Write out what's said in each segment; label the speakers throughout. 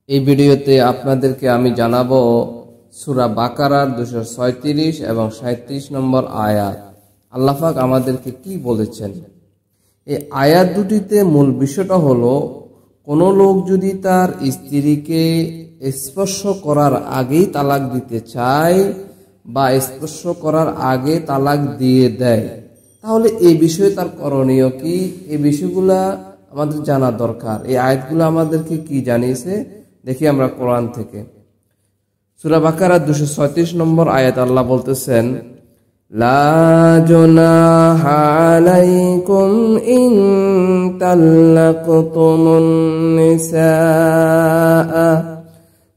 Speaker 1: এই ভিডিওতে আপনাদেরকে আমি জানাবো সূরা বাকারার 236 এবং 37 নম্বর আয়াত। আল্লাহ পাক আমাদেরকে কি বলেছেন। এই আয়াত দুটিতে মূল বিষয়টা হলো, কোনো লোক যদি তার স্ত্রীকে স্পর্শ করার আগেই তালাক দিতে চায় বা স্পর্শ করার আগে তালাক দিয়ে দেয়, তাহলে এই বিষয়ে তার করণীয় কি, এই বিষয়গুলা আমাদের জানা দরকার। এই আয়াতগুলো আমাদেরকে কি জানিয়েছে দেখি আমরা কোরআন থেকে। সূরা বাকারা 236 নম্বর আয়াত আল্লাহ বলতেছেন, লা জুনাহা আলাইকুম ইন তাল্লাকতুমুন নিসা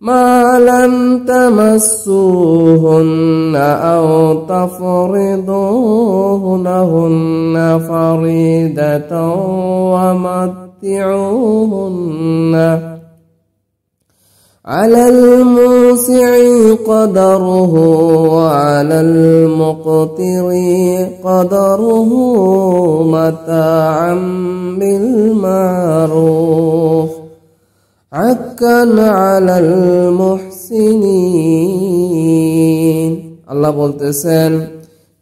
Speaker 1: মা লাম তামাসসুহুন্না আও তাফরিদুহুন্না ফারিদাতাও ওয়া মাত্তিউহুন্না على الموسع قدره وعلى المقتر قدره متاعا بالمعروف حقا على المحسنين। আল্লাহ বলতেছেন,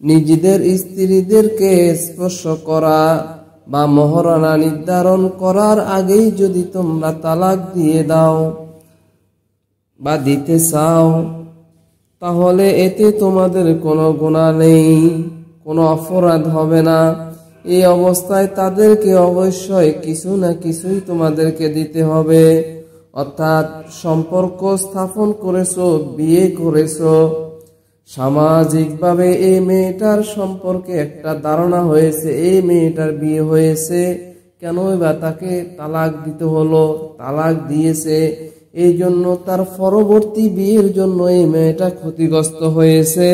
Speaker 1: নিজেদের স্ত্রীদেরকে স্পর্শ করা বা মহরানা নির্ধারণ করার আগেই যদি তোমরা তালাক দিয়ে দাও বা দিতে চাও, তাহলে এতে তোমাদের কোনো গুনাহ নেই, কোনো অপরাধ হবে না। এই অবস্থায় তাদেরকে অবশ্যই কিছু না কিছুই তোমাদেরকে দিতে হবে। অর্থাৎ সম্পর্ক স্থাপন করেছো, বিয়ে করেছো, সামাজিকভাবে এই মেয়েটার সম্পর্কে একটা ধারণা হয়েছে, এই মেয়েটার বিয়ে হয়েছে, কেনই বা তাকে তালাক দিতে হলো, তালাক দিয়েছে, এই জন্য তার পরবর্তী বিয়ের জন্য এই মেয়েটা ক্ষতিগ্রস্ত হয়েছে,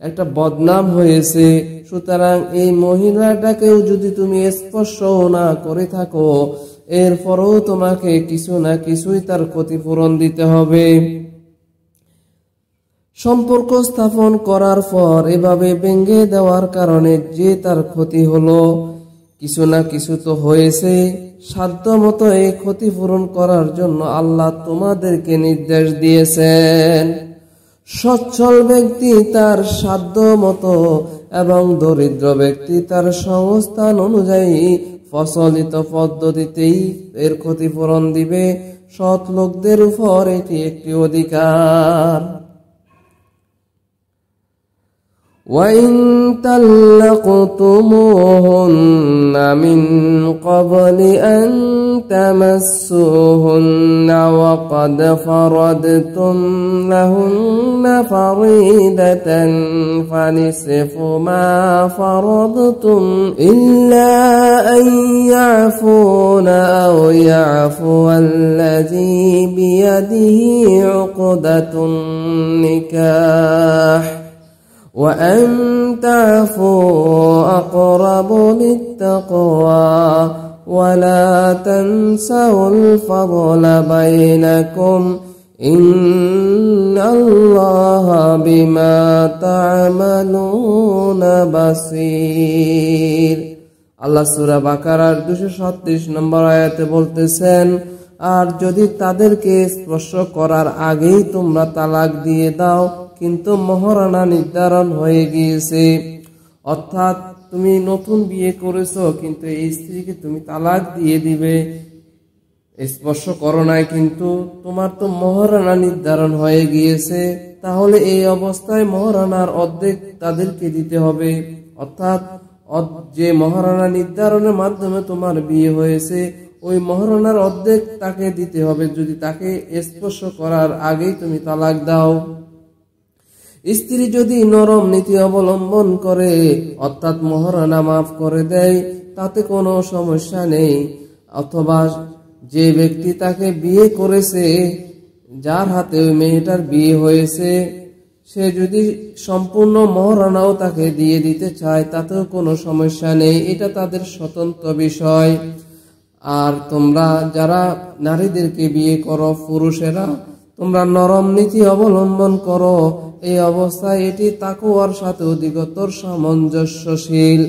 Speaker 1: একটা বদনাম হয়েছে। সুতরাং এই মহিলাটাকেও যদি তুমি স্পর্শ না করে থাকো, এরপরও তোমাকে কিছু না কিছুই তার ক্ষতিপূরণ দিতে হবে। সম্পর্ক স্থাপন করার পর এভাবে ভেঙে দেওয়ার কারণে যে তার ক্ষতি হলো, কিছু না কিছু তো হয়েছে, সাধ্য মতো এই ক্ষতিপূরণ করার জন্য আল্লাহ তোমাদেরকে নির্দেশ দিয়েছেন। সচ্ছল ব্যক্তি তার সাধ্য মতো এবং দরিদ্র ব্যক্তি তার সংস্থান অনুযায়ী প্রচলিত পদ্ধতিতেই এর ক্ষতিপূরণ দিবে। সৎ লোকদের উপর এটি একটি অধিকার। وَإِن طَلَّقْتُمُوهُنَّ مِن قَبْلِ أَن تَمَسُّوهُنَّ وَقَدْ فَرَضْتُمْ لَهُنَّ فَرِيضَةً فَنِصْفُ مَا فَرَضْتُمْ إِلَّا أَن يَعْفُونَ أَوْ يَعْفُوَ الَّذِي بِيَدِهِ عُقْدَةُ النِّكَاحِ وَأَن تَعْفُوا أَقْرَبُ لِلتَّقْوَى وَلَا تَنسَوْا الْفَضْلَ بَيْنَكُمْ إِنَّ اللَّهَ بِمَا تَعْمَلُونَ بَصِيرٌ। আল্লাহ সূরা বাকারার 236 নম্বর আয়াতে বলতেছেন, আর যদি তাদেরকে স্পর্শ করার আগেই তোমরা তালাক দিয়ে দাও, কিন্তু মহরানা নির্ধারণ হয়ে গিয়েছে, অর্থাৎ তুমি নতুন বিয়ে করেছো কিন্তু এই স্ত্রীকে তুমি তালাক দিয়ে দিবে, স্পর্শ করো নাই, কিন্তু তোমার তো মহরানা নির্ধারণ হয়ে গিয়েছে, তাহলে এই অবস্থায় মহরানার অর্ধেক তাদেরকে দিতে হবে। অর্থাৎ যে মহরানা নির্ধারণের মাধ্যমে তোমার বিয়ে হয়েছে, ওই মহরানার অর্ধেক তাকে দিতে হবে যদি তাকে স্পর্শ করার আগেই তুমি তালাক দাও। স্ত্রী যদি নরম নীতি অবলম্বন করে, অর্থাৎ মহরানা মাফ করে দেয়, তাতে কোনো সমস্যা নেই। অথবা যে ব্যক্তি তাকে বিয়ে করেছে, যার হাতে ওই মেয়েটার বিয়ে হয়েছে, সে যদি সম্পূর্ণ মহরানাও তাকে দিয়ে দিতে চায়, তাতেও কোনো সমস্যা নেই, এটা তাদের স্বতন্ত্র বিষয়। আর তোমরা যারা নারীদেরকে বিয়ে করো, পুরুষেরা, তোমরা নরম নীতি অবলম্বন করো। এই অবস্থায় এটি তাকওয়ার সাথে অধিকতর সামঞ্জস্যশীল।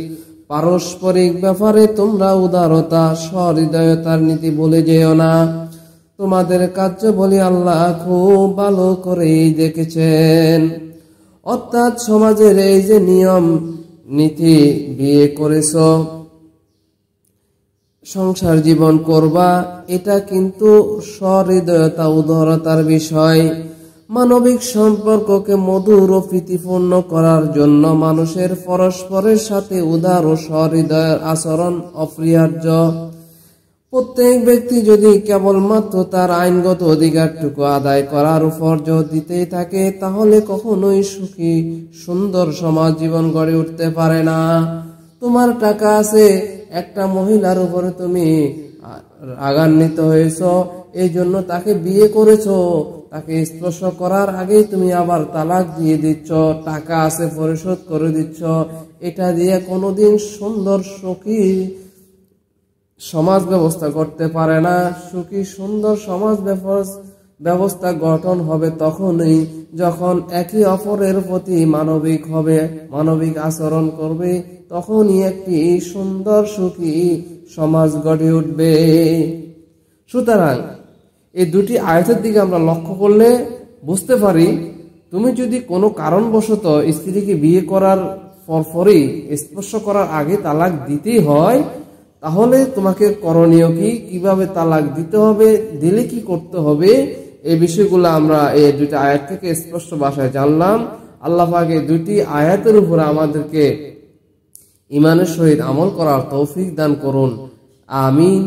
Speaker 1: পারস্পরিক ব্যাপারে তোমরা উদারতা, সহৃদয়তার নীতি বলে যেও না। তো তোমাদের কার্যাবলী আল্লাহ খুব ভালো করেই দেখেছেন। অর্থাৎ সমাজের এই যে নিয়ম নীতি, বিয়ে করেছ, সংসার জীবন করবা, এটা কিন্তু সহৃদয়তা উদারতার বিষয়। মানবিক সম্পর্ককে মধুর ও প্রীতিপূর্ণ করার জন্য মানুষের পরস্পরের সাথে উদার ও সহৃদয়ের আচরণ অপরিহার্য। প্রত্যেক ব্যক্তি যদি কেবলমাত্র তার আইনগত অধিকারটুকু আদায় করার উপর জোর দিতেই থাকে, তাহলে কখনোই সুখী সুন্দর সমাজ জীবন গড়ে উঠতে পারে না। তোমার টাকা আছে, একটা মহিলার উপরে তুমি রাগান্বিত হয়েছ, এই জন্য তাকে বিয়ে করেছ, তাকে স্পর্শ করার আগেই তুমি আবার তালাক দিয়ে দিচ্ছ, টাকা আছে পরিশোধ করে দিচ্ছ। এটা দিয়ে কোনোদিন সুন্দর সুখী সমাজ ব্যবস্থা করতে পারে না। সুখী সুন্দর সমাজ ব্যবস্থা গঠন হবে তখনই যখন একে অপরের প্রতি মানবিক হবে, মানবিক আচরণ করবে, তখনই একটি সুন্দর সুখী সমাজ গড়ে উঠবে। সুতরাং এই দুটি আয়াতের দিকে আমরা লক্ষ্য করলে বুঝতে পারি, তুমি যদি কোনো কারণবশত স্ত্রীকে বিয়ে করার পরপরই স্পর্শ করার আগে তালাক দিতেই হয়, তাহলে তোমাকে করণীয় কি, কিভাবে তালাক দিতে হবে, দিলে কি করতে হবে, এই বিষয়গুলো আমরা এই দুটি আয়াত থেকে স্পষ্ট ভাষায় জানলাম। আল্লাহ পাক এই দুটি আয়াতের উপরে আমাদেরকে ঈমানের সহিত আমল করার তৌফিক দান করুন। আমিন।